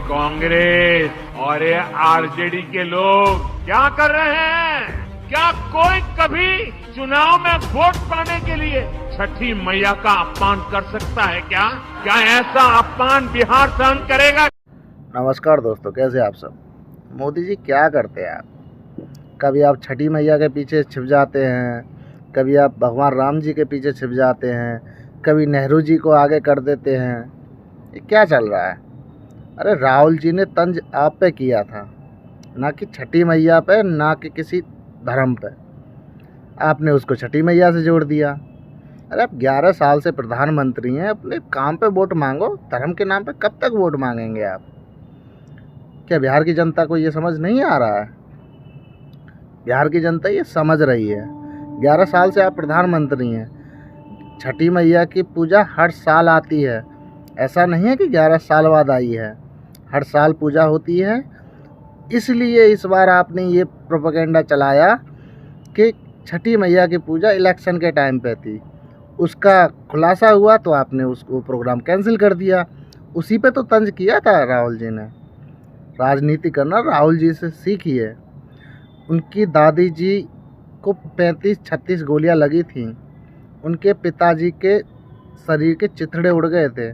कांग्रेस और ये आरजेडी के लोग क्या कर रहे हैं? क्या कोई कभी चुनाव में वोट पाने के लिए छठी मैया का अपमान कर सकता है क्या? क्या ऐसा अपमान बिहार सहन करेगा? नमस्कार दोस्तों, कैसे आप सब। मोदी जी क्या करते हैं आप? कभी आप छठी मैया के पीछे छिप जाते हैं, कभी आप भगवान राम जी के पीछे छिप जाते हैं, कभी नेहरू जी को आगे कर देते हैं। ये क्या चल रहा है? अरे राहुल जी ने तंज आप पे किया था, ना कि छठी मैया पे, ना कि किसी धर्म पे। आपने उसको छठी मैया से जोड़ दिया। अरे आप 11 साल से प्रधानमंत्री हैं, अपने काम पे वोट मांगो। धर्म के नाम पे कब तक वोट मांगेंगे आप? क्या बिहार की जनता को ये समझ नहीं आ रहा है? बिहार की जनता ये समझ रही है। 11 साल से आप प्रधानमंत्री हैं। छठी मैया की पूजा हर साल आती है, ऐसा नहीं है कि 11 साल बाद आई है, हर साल पूजा होती है। इसलिए इस बार आपने ये प्रोपेगेंडा चलाया कि छठी मैया की पूजा इलेक्शन के टाइम पे थी। उसका खुलासा हुआ तो आपने उसको प्रोग्राम कैंसिल कर दिया। उसी पे तो तंज किया था राहुल जी ने। राजनीति करना राहुल जी से सीखिए। उनकी दादी जी को 35-36 गोलियां लगी थीं। उनके पिताजी के शरीर के चिथड़े उड़ गए थे।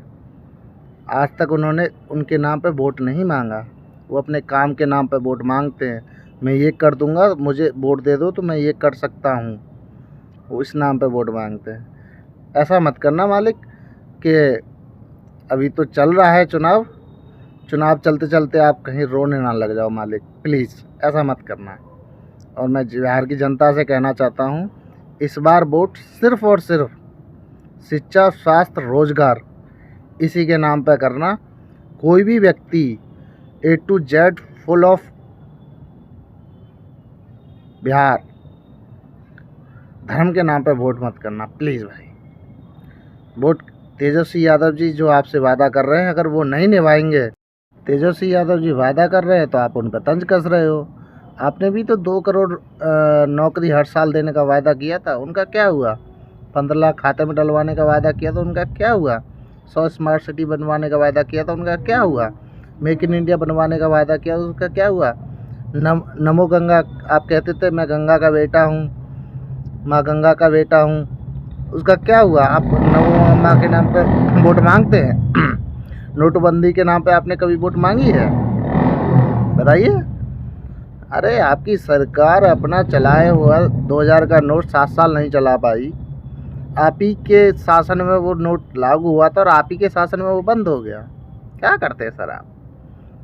आज तक उन्होंने उनके नाम पे वोट नहीं मांगा। वो अपने काम के नाम पे वोट मांगते हैं। मैं ये कर दूंगा, मुझे वोट दे दो तो मैं ये कर सकता हूँ। वो इस नाम पे वोट मांगते हैं। ऐसा मत करना मालिक कि अभी तो चल रहा है चुनाव चलते चलते आप कहीं रोने ना लग जाओ मालिक, प्लीज़ ऐसा मत करना। और मैं बिहार की जनता से कहना चाहता हूँ, इस बार वोट सिर्फ़ और सिर्फ शिक्षा, स्वास्थ्य, रोजगार इसी के नाम पे करना। कोई भी व्यक्ति A to Z full of Bihar धर्म के नाम पे वोट मत करना प्लीज़ भाई। वोट तेजस्वी यादव जी जो आपसे वादा कर रहे हैं, अगर वो नहीं निभाएंगे, तेजस्वी यादव जी वादा कर रहे हैं तो आप उन पर तंज कस रहे हो। आपने भी तो 2 करोड़ नौकरी हर साल देने का वादा किया था, उनका क्या हुआ? 15 लाख खाते में डलवाने का वादा किया था, उनका क्या हुआ? 100 स्मार्ट सिटी बनवाने का वादा किया था, उनका क्या हुआ? मेक इन इंडिया बनवाने का वादा किया, उसका क्या हुआ? नमो गंगा आप कहते थे, मैं गंगा का बेटा हूँ, माँ गंगा का बेटा हूँ, उसका क्या हुआ? आप नमो माँ के नाम पे वोट मांगते हैं। नोटबंदी के नाम पे आपने कभी वोट मांगी है? बताइए। अरे आपकी सरकार अपना चलाए हुआ 2000 का नोट 7 साल नहीं चला पाई। आप ही के शासन में वो नोट लागू हुआ था और आप ही के शासन में वो बंद हो गया। क्या करते हैं सर आप?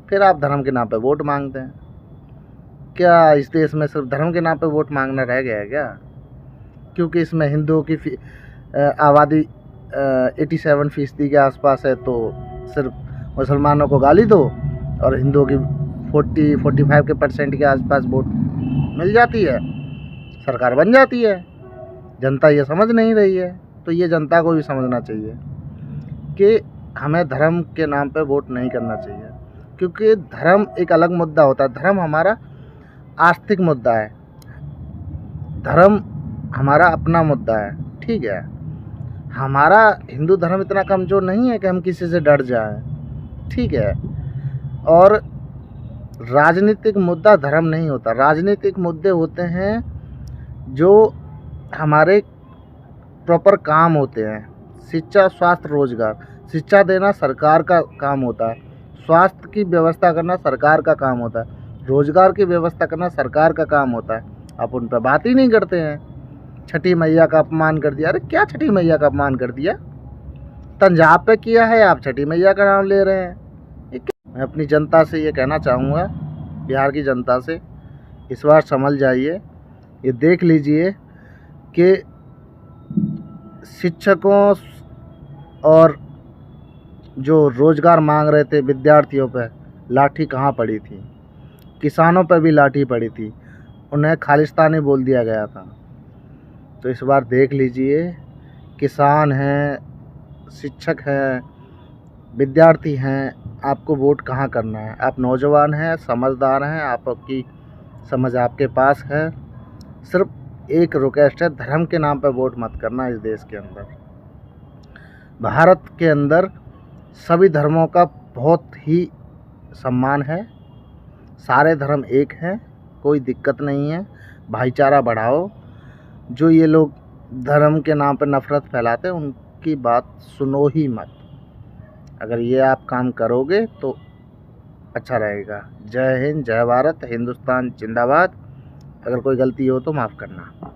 फिर आप धर्म के नाम पे वोट मांगते हैं। क्या इस देश में सिर्फ धर्म के नाम पे वोट मांगना रह गया है क्या? क्योंकि इसमें हिंदुओं की आबादी 87% के आसपास है, तो सिर्फ मुसलमानों को गाली दो और हिंदुओं की 40-45% के आसपास वोट मिल जाती है, सरकार बन जाती है। जनता ये समझ नहीं रही है, तो ये जनता को भी समझना चाहिए कि हमें धर्म के नाम पे वोट नहीं करना चाहिए। क्योंकि धर्म एक अलग मुद्दा होता है। धर्म हमारा आस्तिक मुद्दा है, धर्म हमारा अपना मुद्दा है, ठीक है। हमारा हिंदू धर्म इतना कमज़ोर नहीं है कि हम किसी से डर जाएं, ठीक है। और राजनीतिक मुद्दा धर्म नहीं होता। राजनीतिक मुद्दे होते हैं जो हमारे प्रॉपर काम होते हैं। शिक्षा, स्वास्थ्य, रोजगार। शिक्षा देना सरकार का काम होता है, स्वास्थ्य की व्यवस्था करना सरकार का काम होता है, रोजगार की व्यवस्था करना सरकार का काम होता है। आप उन पर बात ही नहीं करते हैं। छठी मैया का अपमान कर दिया। अरे क्या छठी मैया का अपमान कर दिया? तंज आप पे किया है, आप छठी मैया का नाम ले रहे हैं। मैं अपनी जनता से ये कहना चाहूँगा, बिहार की जनता से, इस बार समझ जाइए। ये देख लीजिए कि शिक्षकों और जो रोज़गार मांग रहे थे विद्यार्थियों पे लाठी कहाँ पड़ी थी, किसानों पे भी लाठी पड़ी थी, उन्हें खालिस्तानी बोल दिया गया था। तो इस बार देख लीजिए, किसान हैं, शिक्षक हैं, विद्यार्थी हैं, आपको वोट कहाँ करना है। आप नौजवान हैं, समझदार हैं, आपकी समझ आपके पास है। सिर्फ एक रिक्वेस्ट है, धर्म के नाम पर वोट मत करना। इस देश के अंदर, भारत के अंदर सभी धर्मों का बहुत ही सम्मान है, सारे धर्म एक हैं, कोई दिक्कत नहीं है, भाईचारा बढ़ाओ। जो ये लोग धर्म के नाम पर नफरत फैलाते हैं उनकी बात सुनो ही मत। अगर ये आप काम करोगे तो अच्छा रहेगा। जय हिंद, जय भारत, हिंदुस्तान जिंदाबाद। अगर कोई गलती हो तो माफ़ करना।